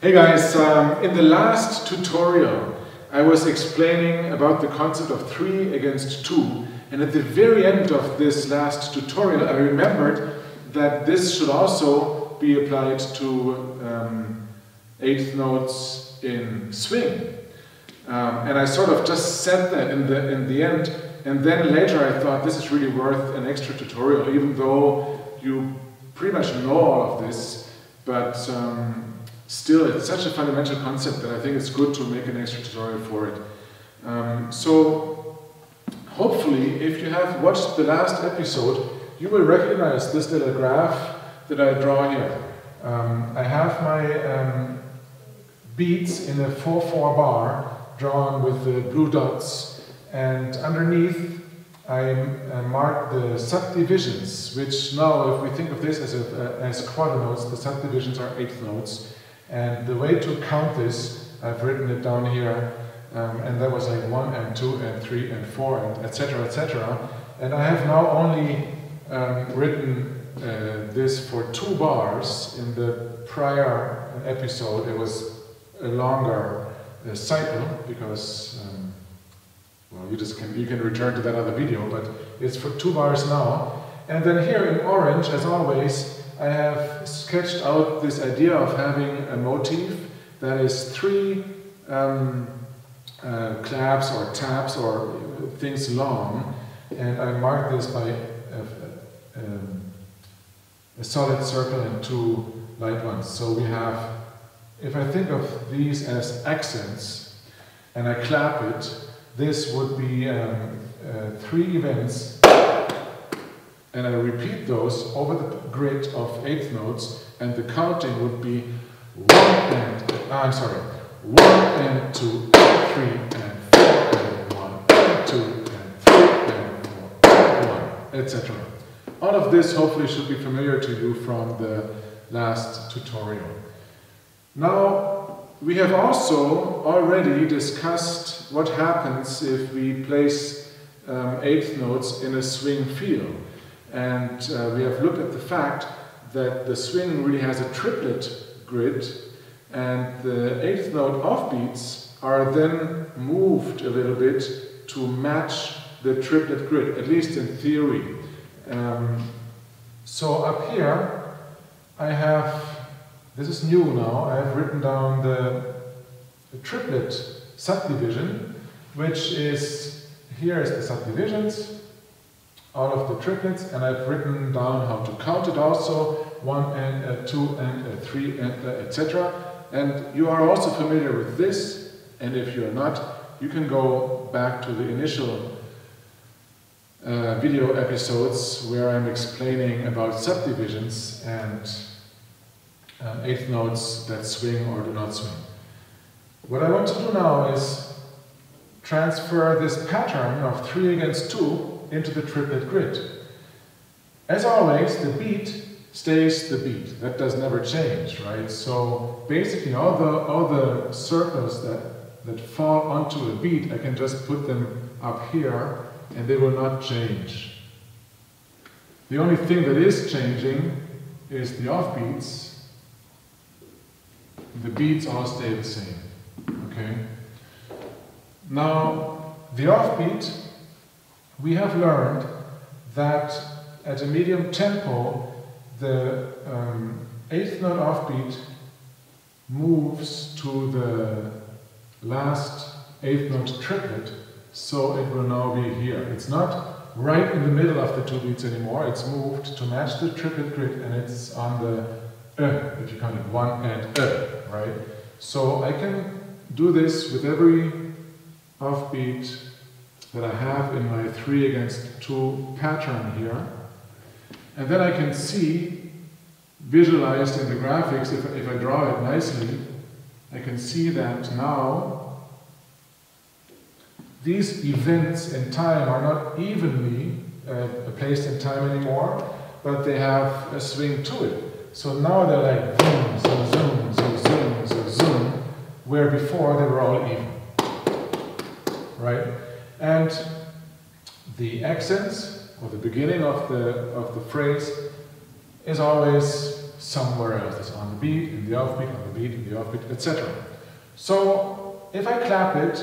Hey guys, in the last tutorial I was explaining about the concept of 3 against 2, and at the very end of this last tutorial I remembered that this should also be applied to eighth notes in swing. And I sort of just said that in the end, and then later I thought this is really worth an extra tutorial, even though you pretty much know all of this, but still it's such a fundamental concept that I think it's good to make an extra tutorial for it. So hopefully, if you have watched the last episode, you will recognize this little graph that I draw here. I have my beats in a 4/4 bar drawn with the blue dots, and underneath I mark the subdivisions, which now, if we think of this as quarter notes, the subdivisions are eighth notes. And the way to count this, I've written it down here, and that was like 1 and 2 and 3 and 4 and etc. etc. And I have now only written this for 2 bars. In the prior episode it was a longer cycle, because well, you can return to that other video, but it's for 2 bars now. And then here in orange, as always, I have sketched out this idea of having a motif that is 3 claps or taps or things long, and I mark this by a solid circle and 2 light ones. So we have, if I think of these as accents and I clap it, this would be 3 events, and I repeat those over the grid of eighth notes, and the counting would be 1 and 2 and 3 and 4 and 1 and 2 and 3 and 4 and 1, etc. All of this hopefully should be familiar to you from the last tutorial. Now, we have also already discussed what happens if we place eighth notes in a swing feel. And we have looked at the fact that the swing really has a triplet grid, and the eighth note offbeats are then moved a little bit to match the triplet grid, at least in theory. So up here I have, this is new now, I have written down the triplet subdivision, which is, here is the subdivisions, all of the triplets, and I've written down how to count it also, 1 and 2 and 3 and etc. And you are also familiar with this, and if you're not, you can go back to the initial video episodes where I'm explaining about subdivisions and eighth notes that swing or do not swing. What I want to do now is transfer this pattern of 3 against 2 into the triplet grid. As always, the beat stays the beat. That does never change, right? So basically all the circles that fall onto a beat, I can just put them up here and they will not change. The only thing that is changing is the offbeats. The beats all stay the same, okay? Now, the offbeat, we have learned that at a medium tempo, the eighth note offbeat moves to the last eighth note triplet, so it will now be here. It's not right in the middle of the 2 beats anymore, it's moved to match the triplet grid, and it's on the if you count it 1 and right? So I can do this with every offbeat that I have in my 3 against 2 pattern here. And then I can see, visualized in the graphics, if I draw it nicely, I can see that now these events in time are not evenly placed in time anymore, but they have a swing to it. So now they're like zoom, zoom, zoom, zoom, zoom, zoom, zoom, where before they were all even, right? And the accents, or the beginning of the phrase, is always somewhere else. It's on the beat, in the offbeat, on the beat, in the offbeat, etc. So if I clap it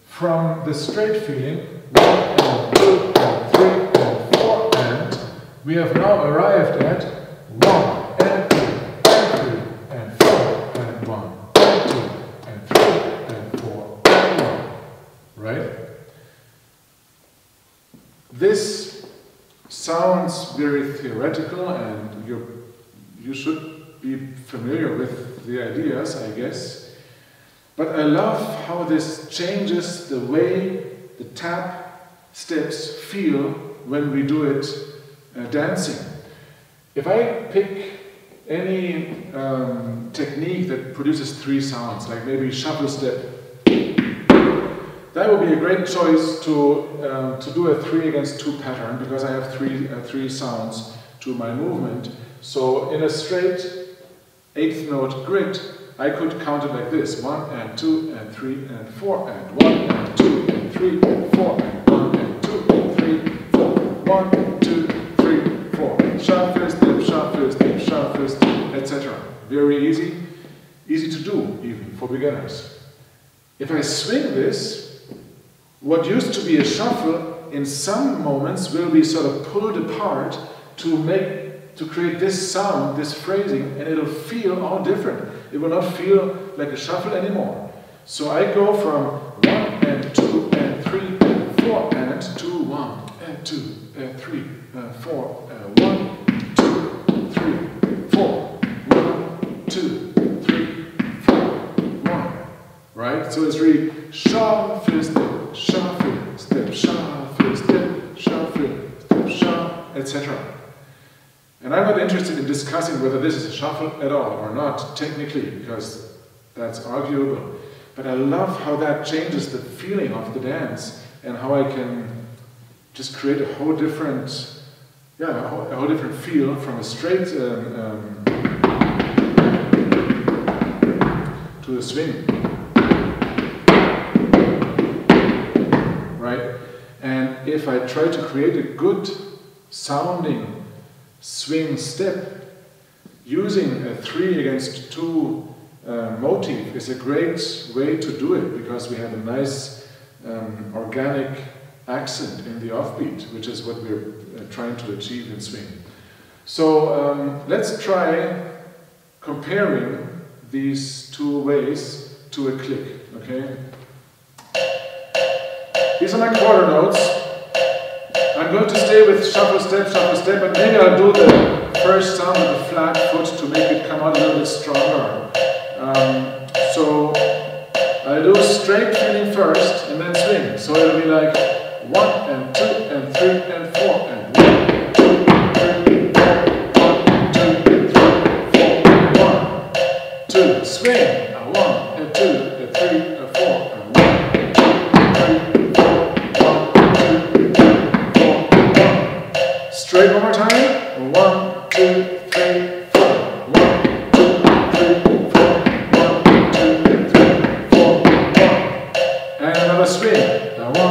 from the straight feeling, 1 and 2 and 3 and 4, and we have now arrived at 1 and 2 and 3 and 4 and 1 and 2 and 3 and 4 and 1. Right? This sounds very theoretical, and you should be familiar with the ideas, I guess. But I love how this changes the way the tap steps feel when we do it dancing. If I pick any technique that produces 3 sounds, like maybe shuffle step, that would be a great choice to do a 3 against 2 pattern, because I have three sounds to my movement. So in a straight 8th note grid, I could count it like this: 1 and 2 and 3 and 4 and 1 and 2 and 3 and 4 and 1 and 2 and 3, 4, 1, 2, 3, 4. Shuffle step, etc. Very easy to do even for beginners. If I swing this, what used to be a shuffle in some moments will be sort of pulled apart to create this sound, this phrasing, and it'll feel all different. It will not feel like a shuffle anymore. So I go from 1 and 2 and 3 and 4 and 2, 1 and 2 and 3 and 4 and 1, 2, 3, 4, 1, 2, 3, 4, 1. Right? So it's really shuffle, step, shuffle, step, shuffle, step, shuffle, step, shuffle, etc. And I'm not interested in discussing whether this is a shuffle at all or not, technically, because that's arguable. But I love how that changes the feeling of the dance, and how I can just create a whole different, a whole different feel from a straight to a swing. Right? And if I try to create a good sounding swing step, using a 3 against 2 motif is a great way to do it, because we have a nice organic accent in the offbeat, which is what we're trying to achieve in swing. So let's try comparing these 2 ways to a click, okay? These are my quarter notes. I'm going to stay with shuffle step, but maybe I'll do the first sound with the flat foot to make it come out a little bit stronger. So I'll do straight feeling first and then swing. So it'll be like 1 and 2 and 3 and 4 and 1, 2, 3, 4, 1, 2, 3, 4, 1, 2, swing, 1 and 2 and 3 and 4 and 1, 2, 3, 4, 1, 2, 3, 4, 1. Straight one more time. 1, 2, 3, 4. 1, 2, 3, 4. 1, 2, 3, 4. 1. And another swing. 1,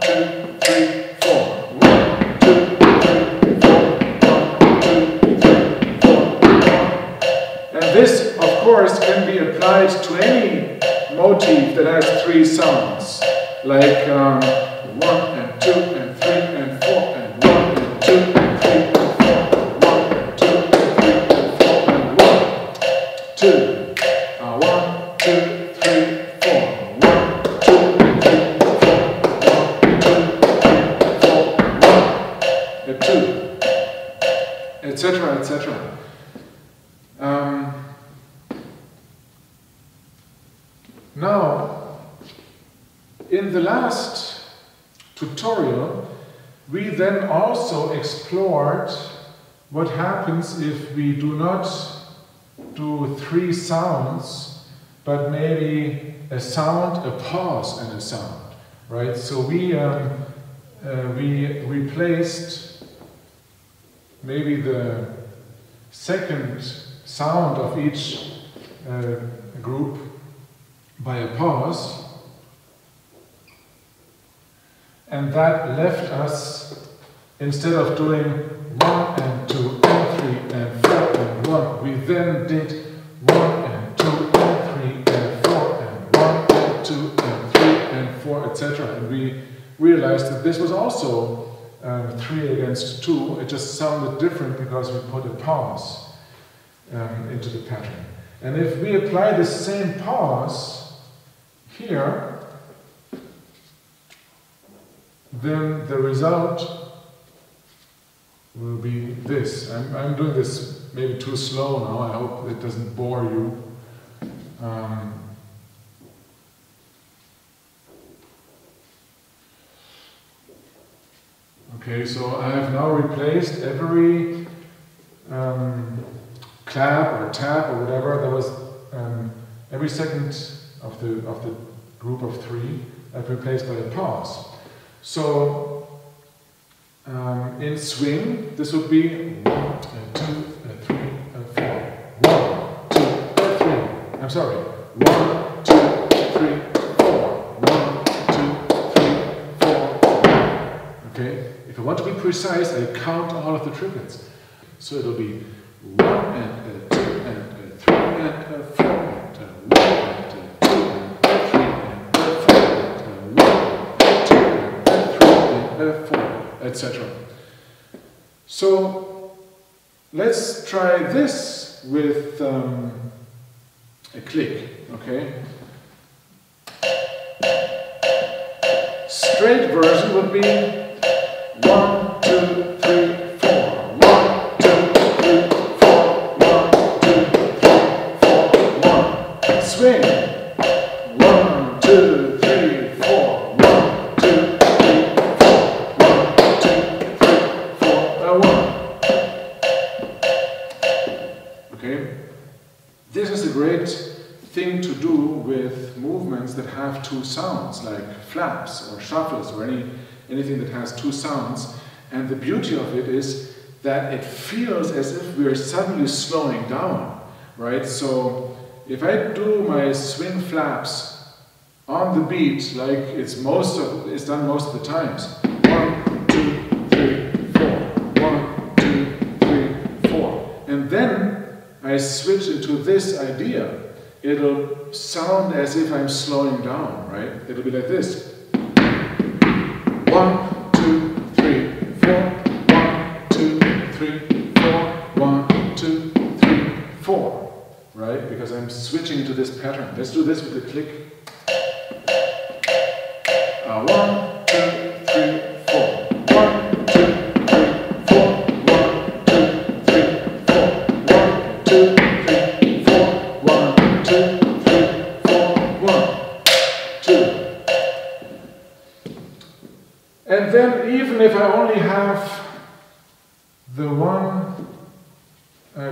2, 3, 4. 1, 2, 3, 4. 1, 2, 3, 4. 1. And this, of course, can be applied to any motif that has 3 sounds, like 1 and 2 and 3 and 4 and 1 and 2 and 3 and 4, 1, 2, 3 and 4 and 1, 2, 1, 2, 3, 4, 1, 2, 3, 4, 1, 2, 3, 4, 1, and 2, etc., etc. Now, in the last tutorial, we then also explored what happens if we do not do 3 sounds, but maybe a sound, a pause, and a sound, right? So we replaced maybe the second sound of each group by a pause, and that left us, instead of doing 1 and 2 and 3 and 4 and 1, we did 1 and 2 and 3 and 4 and 1 and 2 and 3 and 4, etc. And we realized that this was also 3 against 2. It just sounded different because we put a pause into the pattern. And if we apply the same pause here, then the result will be this. I'm doing this maybe too slow now. I hope it doesn't bore you. Okay, so I have now replaced every clap or tap or whatever. There was every second of the group of 3 I've replaced by a pause. So in swing, this would be 1 and 2 and 3 and 4. 1, 2, and 3. I'm sorry. 1, 2, 3, 4. 1, 2, 3, 4. Okay. If I want to be precise, I count all of the triplets. So it'll be 1 and 2 and 3 and 4 and 1 and 2 and 3 and 4 and 1 and 2 and 3 and 4, etc. So let's try this with a click, okay? Straight version would be 1, 2, 3, 4. 1, 2, 3, 4. 1, 2, 3, 4. 1. Swing. 1, 2, 3, 4. 1, 2, 3, 4. 1, 2, 3, 4. 1. Okay. This is a great thing to do with movements that have 2 sounds, like flaps or shuffles or anything that has 2 sounds. And the beauty of it is that it feels as if we're suddenly slowing down, right? So if I do my swing flaps on the beat, like it's done most of the times, 1, 2, 3, 4, 1, 2, 3, 4, and then I switch into this idea, it'll sound as if I'm slowing down, right? It'll be like this. 1, 2, 3, 4, 1, 2, 3, 4, 1, 2, 3, 4, right? Because I'm switching to this pattern. Let's do this with the click. 1, 2, 3, 4. 1, 2, 3, 4. 1, 2, 3, 4. 1, 2, 3, 4. 1, 2, 3, 4. 1, 2. And then even if I only have the one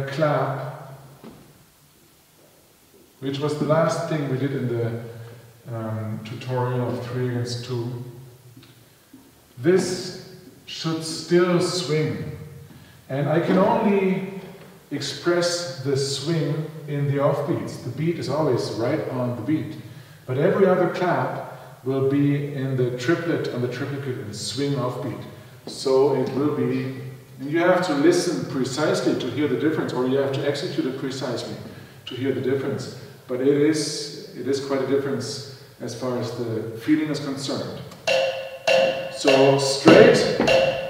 clap, which was the last thing we did in the tutorial of 3 against 2, this should still swing. And I can only express the swing in the offbeats. The beat is always right on the beat. But every other clap will be in the triplet, on the triplet and swing offbeat. So it will be, and you have to listen precisely to hear the difference, or you have to execute it precisely to hear the difference. But it is quite a difference as far as the feeling is concerned. So straight,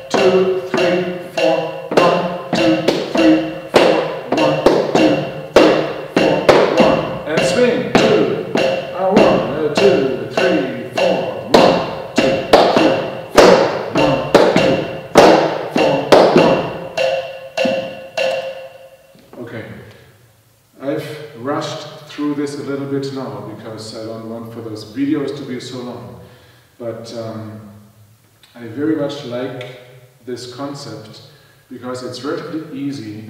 2, 3, 4, 1, 2, 3, 4, 1, 2, 3, 4, 1, and swing, 2, 1, 2, 3, 4, 1, 2, 3, 4, 1, 2, 3, 4, 1. Okay, I've rushed through this a little bit now because I don't want for those videos to be so long. But I very much like this concept because it's relatively easy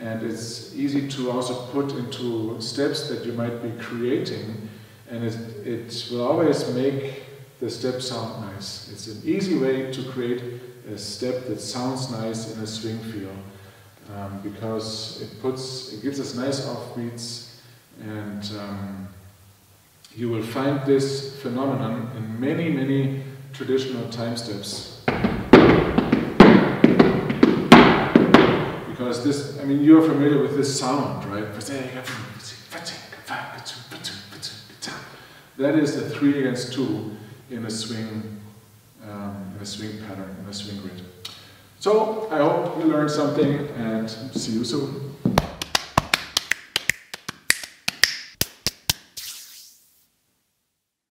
and it's easy to also put into steps that you might be creating, and it will always make the step sound nice. It's an easy way to create a step that sounds nice in a swing feel because it gives us nice offbeats, and you will find this phenomenon in many, many traditional time steps. Because because this, I mean, you're familiar with this sound, right? That is a 3 against 2 in a swing pattern, in a swing grid. So I hope you learned something, and see you soon.